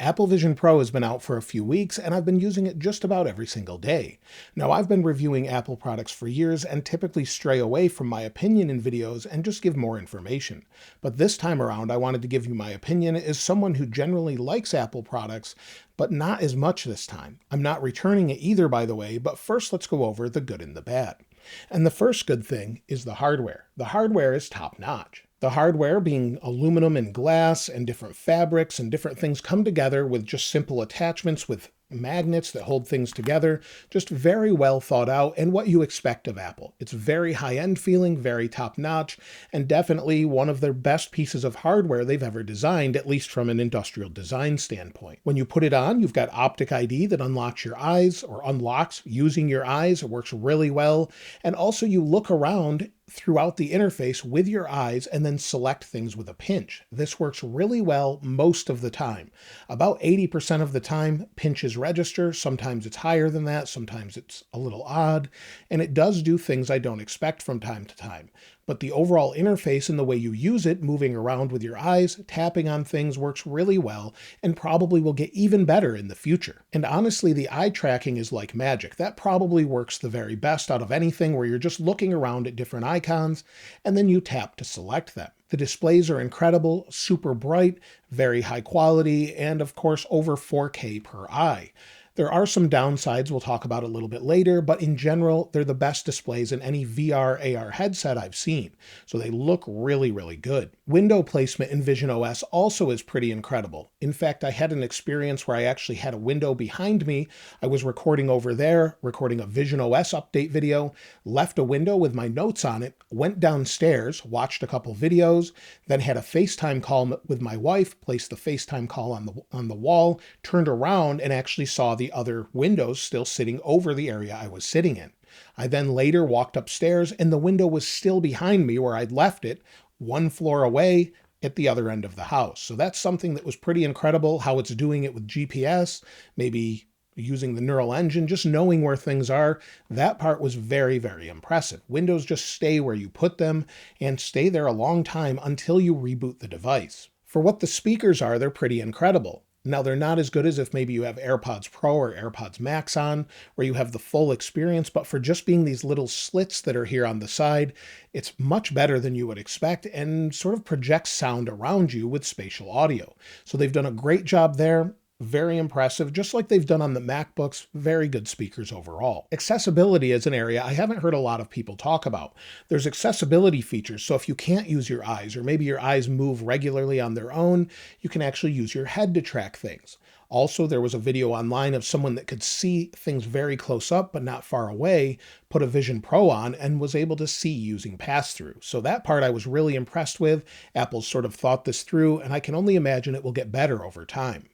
Apple Vision Pro has been out for a few weeks, and I've been using it just about every single day. Now, I've been reviewing Apple products for years and typically stray away from my opinion in videos and just give more information. But this time around, I wanted to give you my opinion as someone who generally likes Apple products, but not as much this time. I'm not returning it either, by the way, but first let's go over the good and the bad. And the first good thing is the hardware. The hardware is top-notch. The hardware, being aluminum and glass and different fabrics and different things, come together with just simple attachments with magnets that hold things together, just very well thought out and what you expect of Apple. It's very high-end feeling, very top-notch, and definitely one of their best pieces of hardware they've ever designed, at least from an industrial design standpoint. When you put it on, you've got Optic ID that unlocks your eyes, or unlocks using your eyes. It works really well. And also you look around throughout the interface with your eyes and then select things with a pinch. This works really well most of the time. About 80% of the time, pinches register. Sometimes it's higher than that, sometimes it's a little odd, and it does do things I don't expect from time to time. But the overall interface and the way you use it, moving around with your eyes, tapping on things, works really well and probably will get even better in the future. And honestly, the eye tracking is like magic. That probably works the very best out of anything, where you're just looking around at different icons and then you tap to select them. The displays are incredible, super bright, very high quality, and of course over 4K per eye. There are some downsides we'll talk about a little bit later, but in general, they're the best displays in any VR AR headset I've seen, so they look really, really good. Window placement in visionOS also is pretty incredible. In fact, I had an experience where I actually had a window behind me. I was recording over there, recording a visionOS update video, left a window with my notes on it, went downstairs, watched a couple videos, then had a FaceTime call with my wife, placed the FaceTime call on the wall, turned around and actually saw the other windows still sitting over the area I was sitting in. I then later walked upstairs and the window was still behind me where I'd left it, one floor away at the other end of the house. So that's something that was pretty incredible, how it's doing it with GPS, maybe using the neural engine, just knowing where things are. That part was very, very impressive. Windows just stay where you put them and stay there a long time until you reboot the device. For what the speakers are, they're pretty incredible. Now, they're not as good as if maybe you have AirPods Pro or AirPods Max on, where you have the full experience, but for just being these little slits that are here on the side, it's much better than you would expect and sort of projects sound around you with spatial audio. So they've done a great job there. Very impressive, just like they've done on the MacBooks. Very good speakers overall. Accessibility is an area I haven't heard a lot of people talk about. There's accessibility features, so if you can't use your eyes, or maybe your eyes move regularly on their own, you can actually use your head to track things. Also, there was a video online of someone that could see things very close up but not far away, put a Vision Pro on, and was able to see using pass-through. So that part I was really impressed with. Apple's sort of thought this through, and I can only imagine it will get better over time.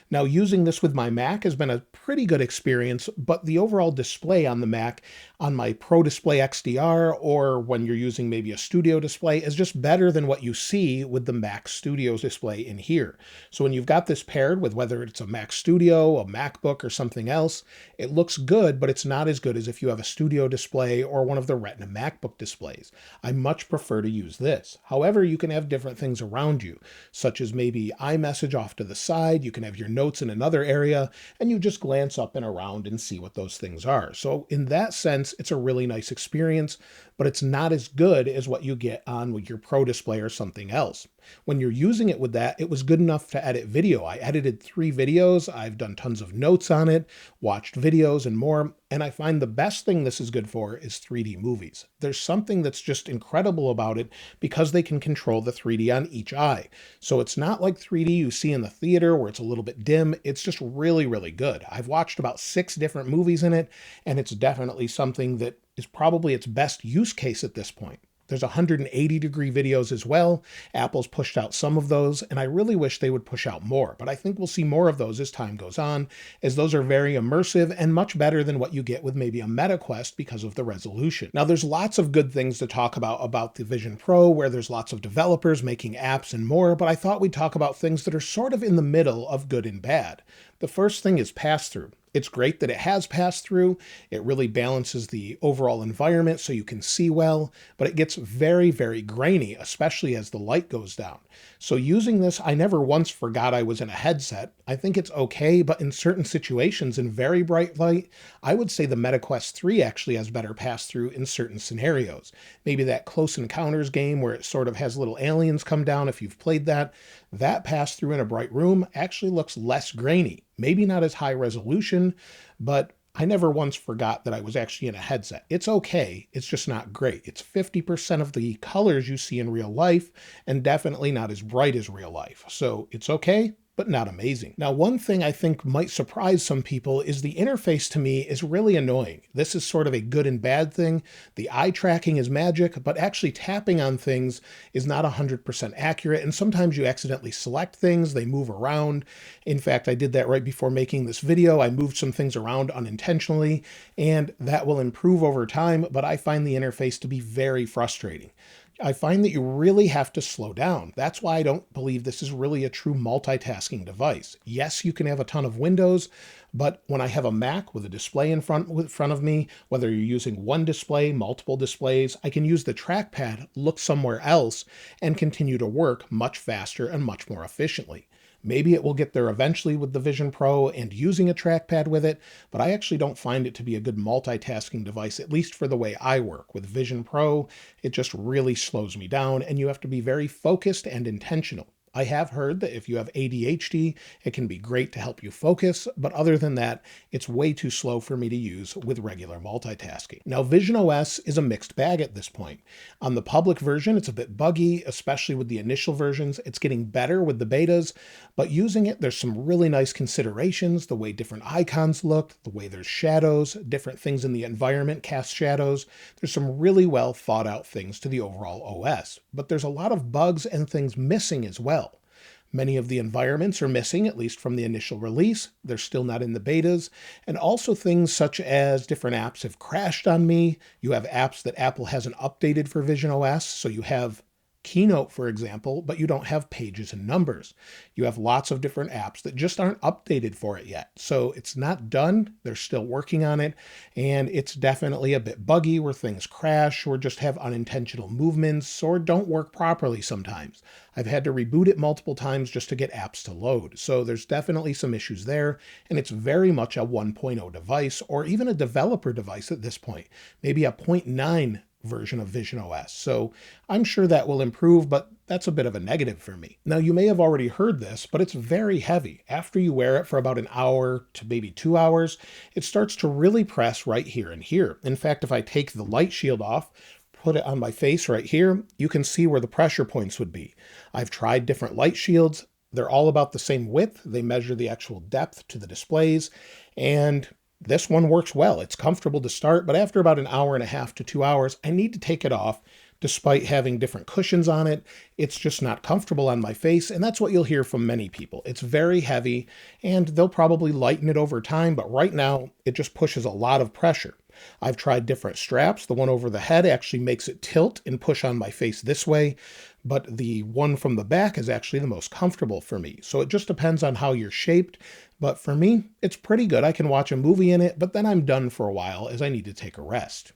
Now, using this with my Mac has been a pretty good experience, but the overall display on the Mac, on my Pro Display XDR, or when you're using maybe a Studio display, is just better than what you see with the Mac Studio display in here. So when you've got this paired with whether it's a Mac Studio, a MacBook, or something else, it looks good, but it's not as good as if you have a Studio display or one of the Retina MacBook displays. I much prefer to use this. However, you can have different things around you, such as maybe iMessage off to the side. You can have your notes in another area, and you just glance up and around and see what those things are. So in that sense, it's a really nice experience, but it's not as good as what you get on with your Pro Display or something else. When you're using it with that, it was good enough to edit video. I edited 3 videos. I've done tons of notes on it, watched videos and more, and I find the best thing this is good for is 3D movies. There's something that's just incredible about it because they can control the 3D on each eye. So it's not like 3D you see in the theater where it's a little bit dim. It's just really, really good. I've watched about 6 different movies in it, and it's definitely something that is probably its best use case at this point. There's 180-degree videos as well. Apple's pushed out some of those, and I really wish they would push out more, but I think we'll see more of those as time goes on, as those are very immersive and much better than what you get with maybe a MetaQuest because of the resolution. Now, there's lots of good things to talk about the Vision Pro, where there's lots of developers making apps and more, but I thought we'd talk about things that are sort of in the middle of good and bad. The first thing is pass-through. It's great that it has pass through. It really balances the overall environment so you can see well, but it gets very, very grainy, especially as the light goes down. So using this, I never once forgot I was in a headset. I think it's okay, but in certain situations in very bright light, I would say the MetaQuest 3 actually has better pass through in certain scenarios. Maybe that Close Encounters game where it sort of has little aliens come down, if you've played that, that pass through in a bright room actually looks less grainy. Maybe not as high resolution, but I never once forgot that I was actually in a headset. It's okay, it's just not great. It's 50% of the colors you see in real life, and definitely not as bright as real life. So it's okay, but not amazing. Now, one thing I think might surprise some people is the interface to me is really annoying. This is sort of a good and bad thing. The eye tracking is magic, but actually tapping on things is not 100% accurate, and sometimes you accidentally select things, they move around. In fact, I did that right before making this video. I moved some things around unintentionally, and that will improve over time, but I find the interface to be very frustrating. I find that you really have to slow down. That's why I don't believe this is really a true multitasking device. Yes, you can have a ton of windows, but when I have a Mac with a display in front of me, whether you're using one display, multiple displays, I can use the trackpad, look somewhere else, and continue to work much faster and much more efficiently. Maybe it will get there eventually with the Vision Pro and using a trackpad with it, but I actually don't find it to be a good multitasking device, at least for the way I work. With Vision Pro, it just really slows me down, and you have to be very focused and intentional. I have heard that if you have ADHD, it can be great to help you focus, but other than that, it's way too slow for me to use with regular multitasking. Now, visionOS is a mixed bag at this point. On the public version, it's a bit buggy, especially with the initial versions. It's getting better with the betas, but using it, there's some really nice considerations, the way different icons look, the way there's shadows, different things in the environment cast shadows. There's some really well thought out things to the overall OS, but there's a lot of bugs and things missing as well. Many of the environments are missing, at least from the initial release. They're still not in the betas. And also things such as different apps have crashed on me. You have apps that Apple hasn't updated for visionOS. So you have Keynote, for example, but you don't have Pages and Numbers. You have lots of different apps that just aren't updated for it yet. So it's not done. They're still working on it. And it's definitely a bit buggy where things crash or just have unintentional movements or don't work properly sometimes. I've had to reboot it multiple times just to get apps to load. So there's definitely some issues there. And it's very much a 1.0 device or even a developer device at this point, maybe a 0.9 version of visionOS. So I'm sure that will improve, but that's a bit of a negative for me. Now, you may have already heard this, but it's very heavy. After you wear it for about an hour to maybe 2 hours, it starts to really press right here and here. In fact, if I take the light shield off, put it on my face right here, you can see where the pressure points would be. I've tried different light shields. They're all about the same width. They measure the actual depth to the displays, and this one works well. It's comfortable to start, but after about an hour and a half to 2 hours, I need to take it off. Despite having different cushions on it, it's just not comfortable on my face, and that's what you'll hear from many people. It's very heavy, and they'll probably lighten it over time, but right now, it just pushes a lot of pressure. I've tried different straps. The one over the head actually makes it tilt and push on my face this way, but the one from the back is actually the most comfortable for me. So it just depends on how you're shaped, but for me, it's pretty good. I can watch a movie in it, but then I'm done for a while as I need to take a rest.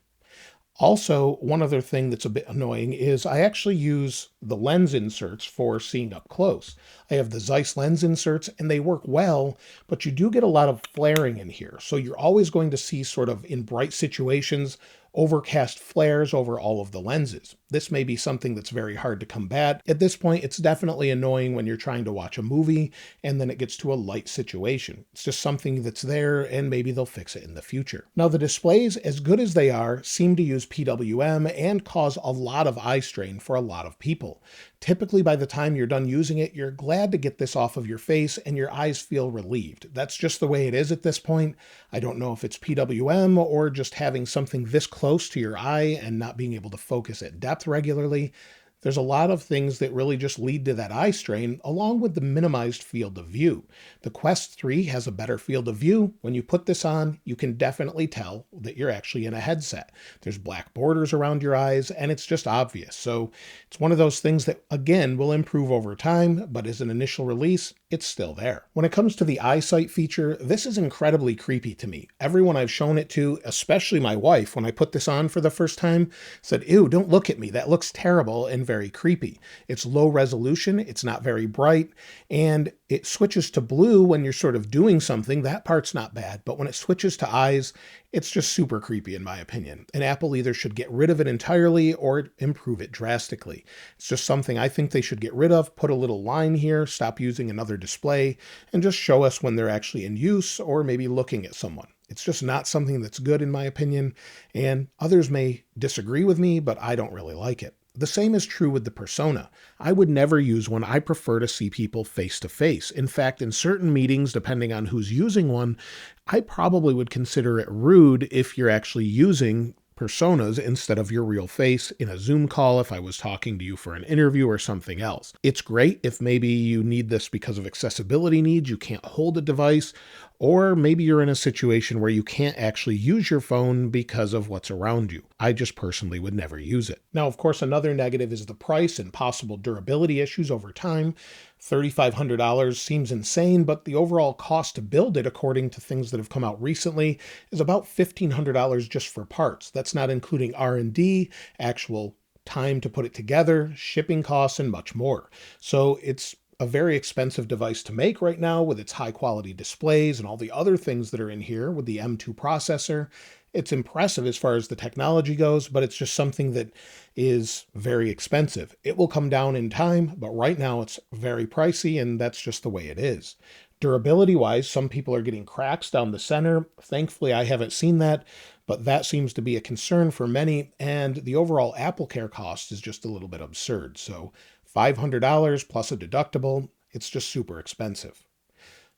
Also, one other thing that's a bit annoying is I actually use the lens inserts for seeing up close. I have the Zeiss lens inserts and they work well, but you do get a lot of flaring in here. So you're always going to see sort of in bright situations, overcast flares over all of the lenses. This may be something that's very hard to combat. At this point, it's definitely annoying when you're trying to watch a movie and then it gets to a light situation. It's just something that's there and maybe they'll fix it in the future. Now, the displays, as good as they are, seem to use PWM and cause a lot of eye strain for a lot of people. Typically, by the time you're done using it, you're glad to get this off of your face and your eyes feel relieved. That's just the way it is at this point. I don't know if it's PWM or just having something this close to your eye and not being able to focus at depth regularly. There's a lot of things that really just lead to that eye strain, along with the minimized field of view. The Quest 3 has a better field of view. When you put this on, you can definitely tell that you're actually in a headset. There's black borders around your eyes, and it's just obvious. So it's one of those things that, again, will improve over time, but as an initial release, it's still there. When it comes to the EyeSight feature, this is incredibly creepy to me. Everyone I've shown it to, especially my wife, when I put this on for the first time, said, "Ew, don't look at me. That looks terrible and very creepy." It's low resolution, it's not very bright, and it switches to blue when you're sort of doing something. That part's not bad, but when it switches to eyes, it's just super creepy in my opinion. And Apple either should get rid of it entirely or improve it drastically. It's just something I think they should get rid of, put a little line here, stop using another display, and just show us when they're actually in use or maybe looking at someone. It's just not something that's good in my opinion, and others may disagree with me, but I don't really like it. The same is true with the Persona. I would never use one. I prefer to see people face to face. In fact, in certain meetings, depending on who's using one, I probably would consider it rude if you're actually using personas instead of your real face in a Zoom call if I was talking to you for an interview or something else. It's great if maybe you need this because of accessibility needs, you can't hold a device, or maybe you're in a situation where you can't actually use your phone because of what's around you. I just personally would never use it. Now, of course, another negative is the price and possible durability issues over time. $3,500 seems insane, but the overall cost to build it, according to things that have come out recently, is about $1,500 just for parts. That's not including R&D, actual time to put it together, shipping costs, and much more. So it's a very expensive device to make right now with its high quality displays and all the other things that are in here with the M2 processor. It's impressive as far as the technology goes, but it's just something that is very expensive. It will come down in time, but right now it's very pricey, and that's just the way it is. Durability-wise, some people are getting cracks down the center. Thankfully, I haven't seen that, but that seems to be a concern for many, and the overall AppleCare cost is just a little bit absurd. So $500 plus a deductible, it's just super expensive.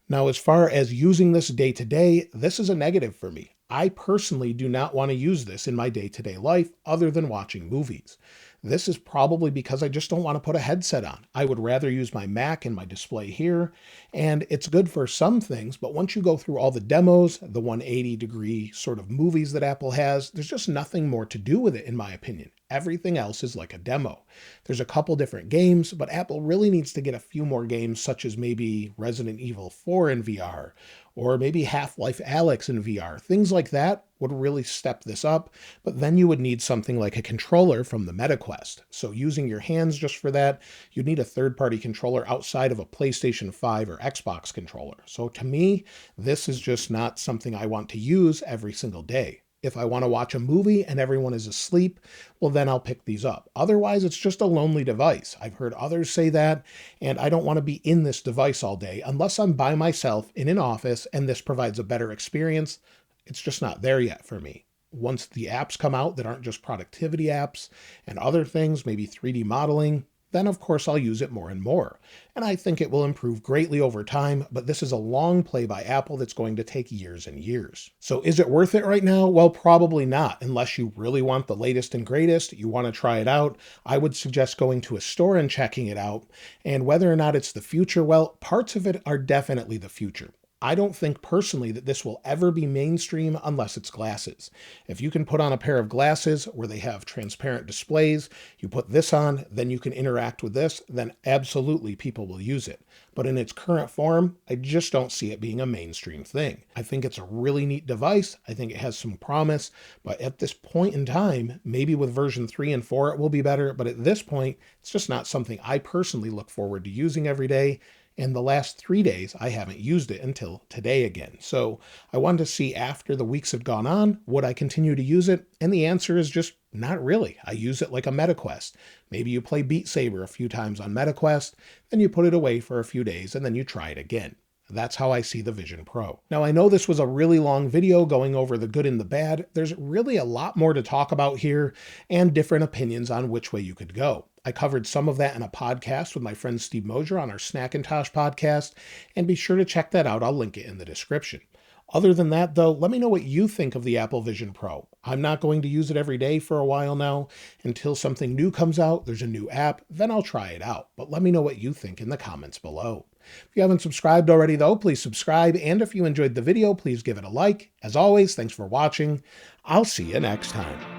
Now, as far as using this day to day, this is a negative for me. I personally do not want to use this in my day-to-day life other than watching movies. This is probably because I just don't want to put a headset on. I would rather use my Mac and my display here, and it's good for some things, but once you go through all the demos, the 180-degree sort of movies that Apple has, there's just nothing more to do with it, in my opinion. Everything else is like a demo. There's a couple different games, but Apple really needs to get a few more games, such as maybe Resident Evil 4 in VR, or maybe Half-Life Alyx in VR. Things like that would really step this up, but then you would need something like a controller from the MetaQuest. So using your hands just for that, you'd need a third-party controller outside of a PlayStation 5 or Xbox controller. So to me, this is just not something I want to use every single day. If I want to watch a movie and everyone is asleep, well, then I'll pick these up. Otherwise, it's just a lonely device. I've heard others say that, and I don't want to be in this device all day unless I'm by myself in an office and this provides a better experience. It's just not there yet for me. Once the apps come out that aren't just productivity apps and other things, maybe 3D modeling, then of course I'll use it more and more. And I think it will improve greatly over time, but this is a long play by Apple that's going to take years and years. So is it worth it right now? Well, probably not, unless you really want the latest and greatest, you want to try it out. I would suggest going to a store and checking it out. And whether or not it's the future, well, parts of it are definitely the future. I don't think personally that this will ever be mainstream unless it's glasses. If you can put on a pair of glasses where they have transparent displays, you put this on, then you can interact with this, then absolutely people will use it. But in its current form, I just don't see it being a mainstream thing. I think it's a really neat device. I think it has some promise, but at this point in time, maybe with version 3 and 4 it will be better, but at this point, it's just not something I personally look forward to using every day. And the last 3 days, I haven't used it until today again. So I wanted to see after the weeks had gone on, would I continue to use it? And the answer is just not really. I use it like a MetaQuest. Maybe you play Beat Saber a few times on MetaQuest, then you put it away for a few days, and then you try it again. That's how I see the Vision Pro. Now, I know this was a really long video going over the good and the bad. There's really a lot more to talk about here and different opinions on which way you could go. I covered some of that in a podcast with my friend Steve Mosier on our Snackintosh podcast, and be sure to check that out. I'll link it in the description. Other than that, though, let me know what you think of the Apple Vision Pro. I'm not going to use it every day for a while now. Until something new comes out, there's a new app, then I'll try it out. But let me know what you think in the comments below. If you haven't subscribed already, though, please subscribe. And if you enjoyed the video, please give it a like. As always, thanks for watching. I'll see you next time.